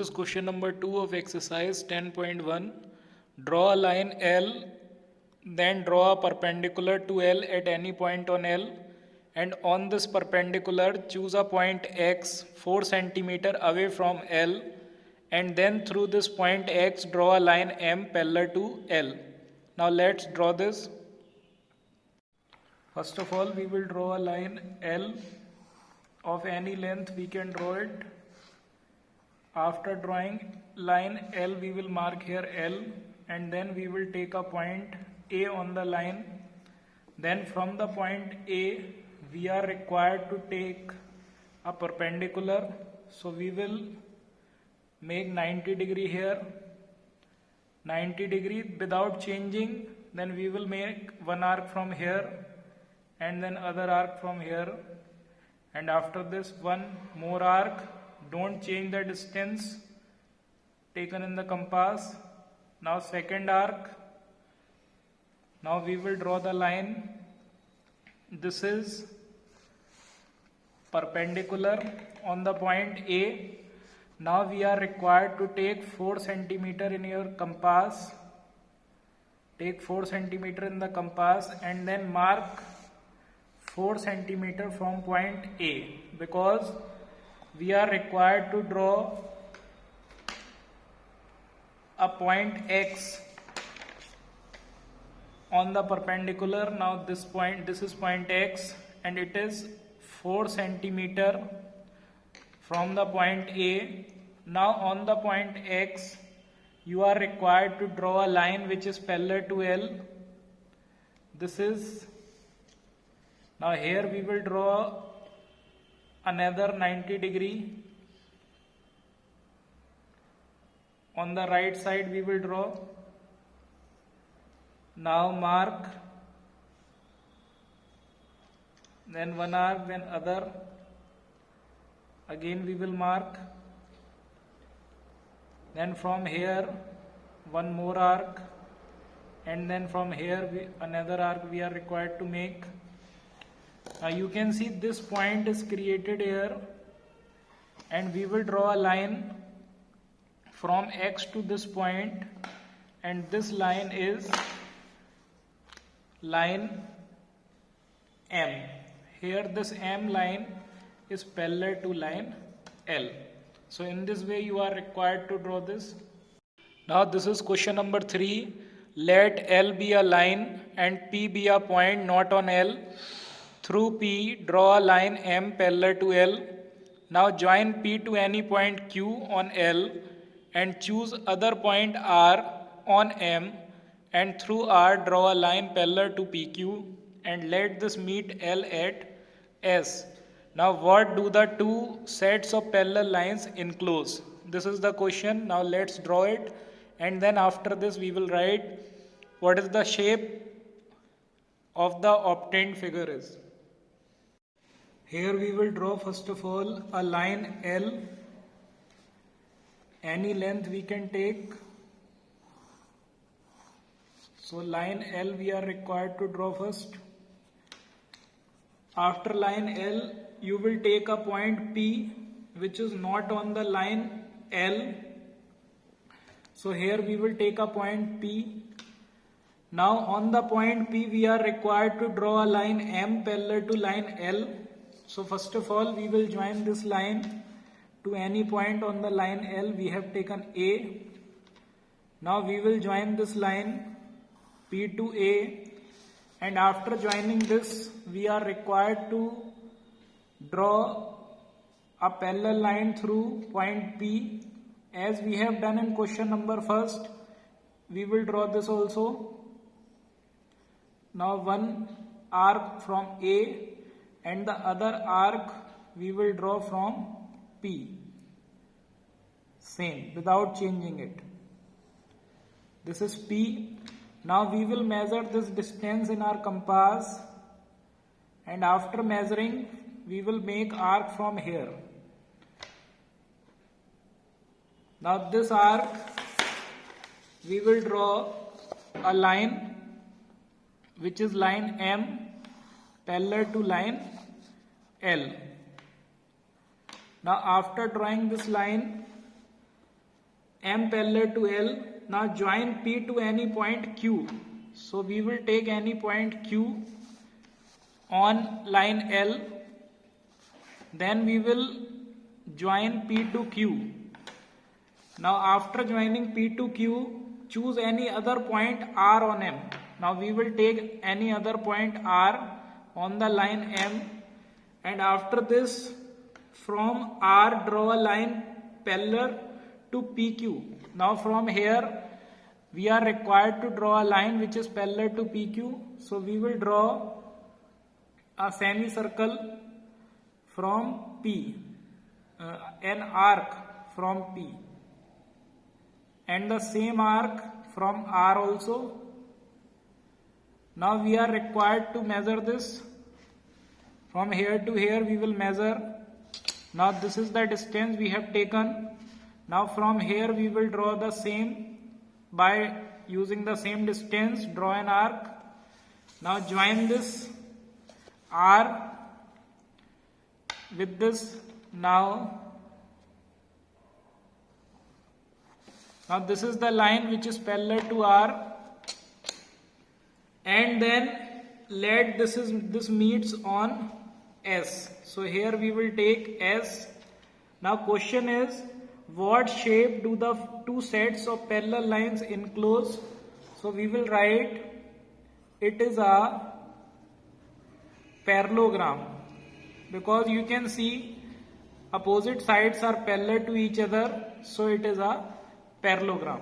This is question number 2 of exercise 10.1. Draw a line L, then draw a perpendicular to L at any point on L, and on this perpendicular choose a point X 4 cm away from L, and then through this point X draw a line M parallel to L. Now let's draw this. First of all, we will draw a line L of any length. We can draw it. After drawing line L, we will mark here L, and then we will take a point A on the line. Then from the point A, we are required to take a perpendicular. So we will make 90 degree here, 90 degree without changing. Then we will make one arc from here and then other arc from here, and after this one more arc. Don't change the distance taken in the compass. Now second arc. Now we will draw the line. This is perpendicular on the point A. Now we are required to take 4 cm in your compass. Take 4 cm in the compass and then mark 4 cm from point A, because we are required to draw a point X on the perpendicular. Now this is point X, and it is 4 cm from the point A. Now on the point X, you are required to draw a line which is parallel to L. This is, now here we will draw another 90 degree. On the right side we will draw. Now mark, then one arc, then other. Again we will mark. Then from here one more arc, and then from here another arc we are required to make. Now you can see this point is created here, and we will draw a line from X to this point, and this line is line M. Here this M line is parallel to line L. So in this way you are required to draw this. Now this is question number 3. Let L be a line and P be a point not on L. Through P, draw a line M parallel to L. Now join P to any point Q on L and choose other point R on M, and through R draw a line parallel to PQ and let this meet L at S. Now what do the two sets of parallel lines enclose? This is the question. Now let's draw it, and then after this we will write what is the shape of the obtained figure is. Here we will draw first of all a line L. Any length we can take. So line L we are required to draw first. After line L, you will take a point P which is not on the line L. So here we will take a point P. Now on the point P we are required to draw a line M parallel to line L. So first of all we will join this line to any point on the line L. We have taken A. Now we will join this line P to A, and after joining this we are required to draw a parallel line through point P, as we have done in question number 1. We will draw this also. Now one arc from A and the other arc we will draw from P. Same, without changing it. This is P. Now we will measure this distance in our compass, and after measuring we will make arc from here. Now this arc we will draw a line which is line M parallel to line L. Now after drawing this line, M parallel to L. Now join P to any point Q. So we will take any point Q on line L. Then we will join P to Q. Now after joining P to Q, choose any other point R on M. Now we will take any other point R on the line M, and after this from R draw a line parallel to PQ. Now from here we are required to draw a line which is parallel to PQ. So we will draw a semicircle from P, an arc from P, and the same arc from R also. Now we are required to measure this. From here to here we will measure. Now this is the distance we have taken. Now from here we will draw the same by using the same distance, draw an arc. Now join this R with this. Now this is the line which is parallel to R, and then let this meets on S. So here we will take S. Now question is, what shape do the two sets of parallel lines enclose? So we will write it is a parallelogram, because you can see opposite sides are parallel to each other, so it is a parallelogram.